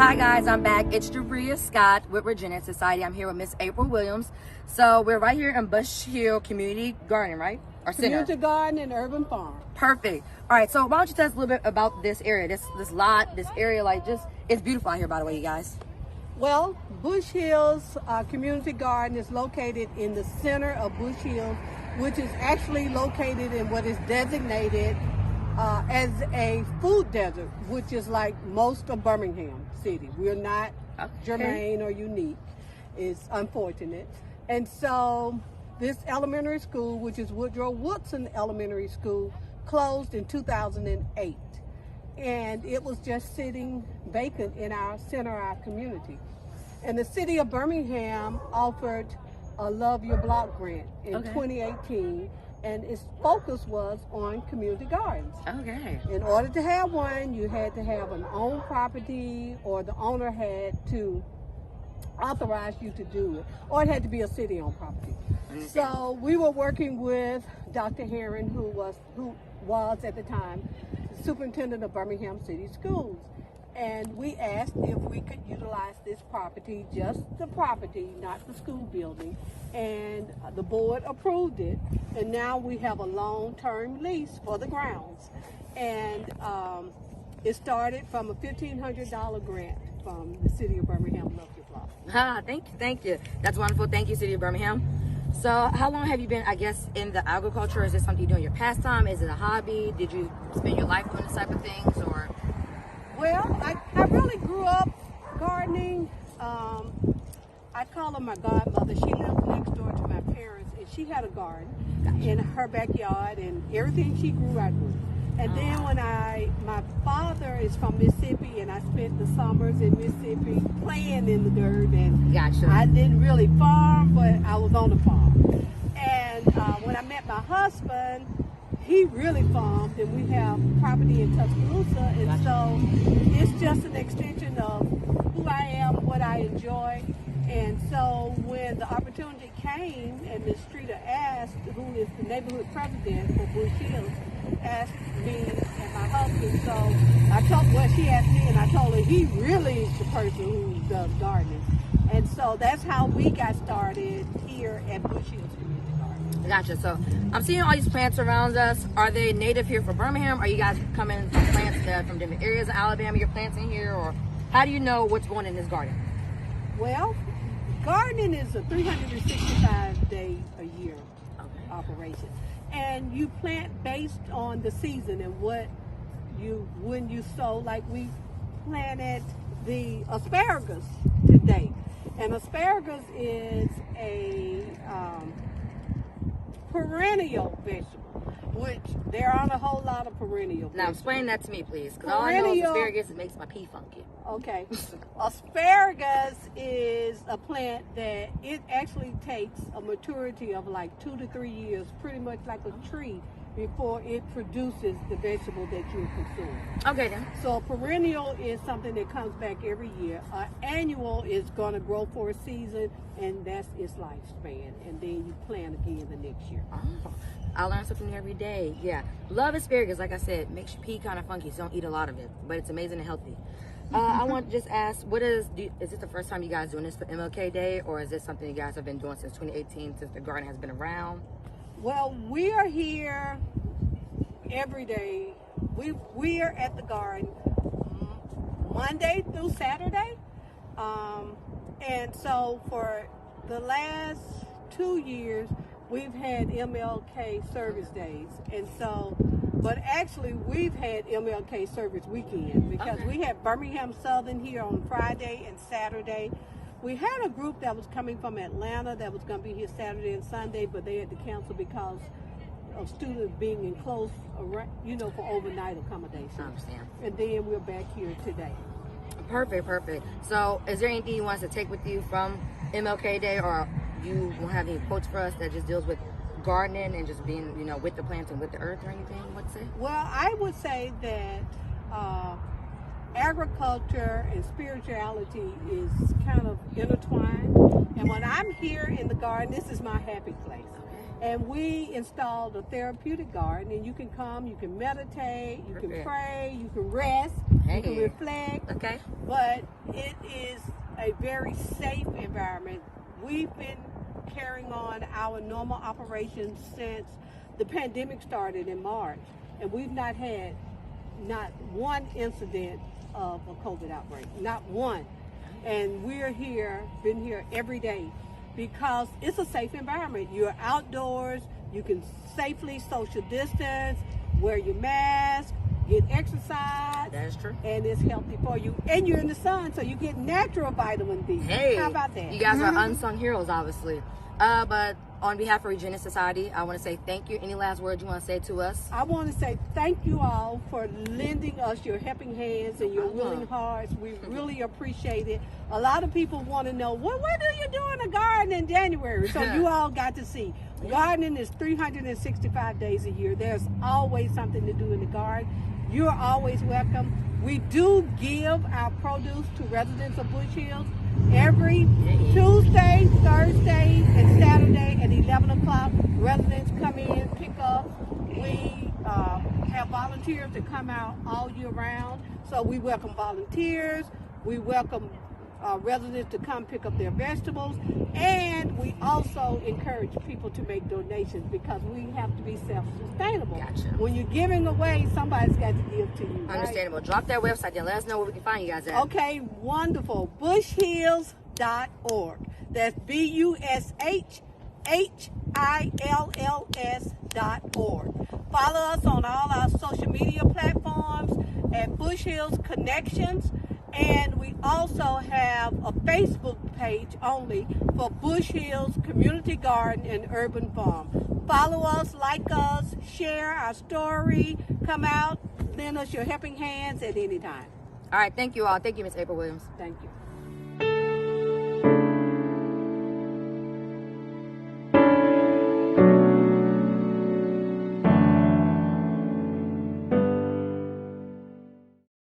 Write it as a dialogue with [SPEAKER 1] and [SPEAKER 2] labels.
[SPEAKER 1] Hi guys, I'm back. It's Jabria Scott with Regenerative Society. I'm here with Miss April Williams. So we're right here in Bush Hill Community Garden, right? Or Center.
[SPEAKER 2] Community Garden and Urban Farm.
[SPEAKER 1] Perfect. All right, so why don't you tell us a little bit about this area, this lot, this area, like just, it's beautiful out here, by the way, you guys.
[SPEAKER 2] Well, Bush Hills Community Garden is located in the center of Bush Hills, which is actually located in what is designated as a food desert, which is like most of Birmingham City. We're not germane or unique. It's unfortunate. And so this elementary school, which is Woodrow Woodson Elementary School, closed in 2008. And it was just sitting vacant in our center of our community. And the city of Birmingham offered a Love Your Block grant in 2018, and its focus was on community gardens.
[SPEAKER 1] Okay.
[SPEAKER 2] In order to have one, you had to have an owned property, or the owner had to authorize you to do it, or it had to be a city-owned property. So we were working with Dr. Herron, who was at the time superintendent of Birmingham City Schools. And we asked if we could utilize this property, just the property, not the school building. And the board approved it. And now we have a long-term lease for the grounds. And it started from a $1,500 grant from the city of Birmingham, Love Your Block.
[SPEAKER 1] Thank you. That's wonderful. Thank you, City of Birmingham. So how long have you been, I guess, in the agriculture? Is this something you do in your pastime? Is it a hobby? Did you spend your life doing this type of things, or?
[SPEAKER 2] Well, I really grew up gardening. I call her my godmother. She lived next door to my parents, and she had a garden in her backyard, and everything she grew, I grew. And then when my father is from Mississippi, and I spent the summers in Mississippi playing in the dirt, and I didn't really farm, but I was on the farm. And when I met my husband, he really farmed, and we have property in Tuscaloosa, and so it's just an extension of who I am, what I enjoy. And so when the opportunity came, and Ms. Streeter asked, who is the neighborhood president for Bush Hills, asked me and my husband, so she asked me, and I told her he really is the person who does gardening. And so that's how we got started here at Bush Hills Community Garden.
[SPEAKER 1] Gotcha. So I'm seeing all these plants around us. Are they native here for Birmingham? Are you guys coming from plants that from different areas of Alabama you're planting here? Or how do you know what's going in this garden?
[SPEAKER 2] Well, gardening is a 365-day a year operation. And you plant based on the season and when you sow. Like we planted the asparagus today. And asparagus is a perennial vegetable, which there aren't a whole lot of perennial vegetables.
[SPEAKER 1] Now explain that to me, please, because all I know is asparagus, it makes my pee funky.
[SPEAKER 2] Okay. Asparagus is a plant that it actually takes a maturity of like 2 to 3 years, pretty much like a tree, before it produces the vegetable that you're consuming.
[SPEAKER 1] Okay then.
[SPEAKER 2] So a perennial is something that comes back every year. An annual is going to grow for a season, and that's its lifespan. And then you plant again the next year.
[SPEAKER 1] Oh, I learn something every day. Yeah. Love asparagus, like I said, makes your pee kind of funky, so don't eat a lot of it. But it's amazing and healthy. I want to just ask, is this the first time you guys doing this for MLK Day, or is this something you guys have been doing since 2018, since the garden has been around?
[SPEAKER 2] Well, we are here every day. We are at the garden Monday through Saturday. And so for the last 2 years, we've had MLK service days. And so, but actually we've had MLK service weekend, because we had Birmingham Southern here on Friday and Saturday. We had a group that was coming from Atlanta that was going to be here Saturday and Sunday, but they had to cancel because of students being enclosed, for overnight accommodation.
[SPEAKER 1] I understand.
[SPEAKER 2] And then we're back here today.
[SPEAKER 1] Perfect. So is there anything you want us to take with you from MLK Day, or you won't have any quotes for us that just deals with gardening and just being, with the plants and with the earth, or anything? What's it?
[SPEAKER 2] Well, I would say that agriculture and spirituality is kind of intertwined. And when I'm here in the garden, this is my happy place. And we installed a therapeutic garden, and you can come, you can meditate, you can pray, you can rest, you can reflect.
[SPEAKER 1] Okay.
[SPEAKER 2] But it is a very safe environment. We've been carrying on our normal operations since the pandemic started in March, and we've not had not one incident of a COVID outbreak, not one. And we're here, been here every day because it's a safe environment. You're outdoors, you can safely social distance, wear your mask, get exercise.
[SPEAKER 1] That is true.
[SPEAKER 2] And it's healthy for you. And you're in the sun, so you get natural vitamin D.
[SPEAKER 1] Hey,
[SPEAKER 2] how about that?
[SPEAKER 1] You guys are unsung heroes, obviously. But on behalf of Regina Society, I want to say thank you. Any last words you want to say to us?
[SPEAKER 2] I want to say thank you all for lending us your helping hands and your willing hearts. We really appreciate it. A lot of people want to know, well, what do you do in a garden in January? So you all got to see. Gardening is 365 days a year. There's always something to do in the garden. You're always welcome. We do give our produce to residents of Bush Hills every Tuesday, Thursday, and Saturday at 11 o'clock. Residents come in, pick up. We have volunteers that come out all year round. So we welcome volunteers. We welcome residents to come pick up their vegetables. And we also encourage people to make donations because we have to be self-sustainable.
[SPEAKER 1] Gotcha.
[SPEAKER 2] When you're giving away, somebody's got to give to you.
[SPEAKER 1] Understandable.
[SPEAKER 2] Right?
[SPEAKER 1] Drop that website there. Let us know where we can find you guys at.
[SPEAKER 2] Okay, wonderful. Bushhills.org. That's BUSHHILLS.org. Follow us on all our social media platforms at Bush Hills Connections. And we also have a Facebook page only for Bush Hills Community Garden and Urban Farm. Follow us, like us, share our story, come out, lend us your helping hands at any time.
[SPEAKER 1] All right. Thank you all. Thank you, Miss April Williams.
[SPEAKER 2] Thank you.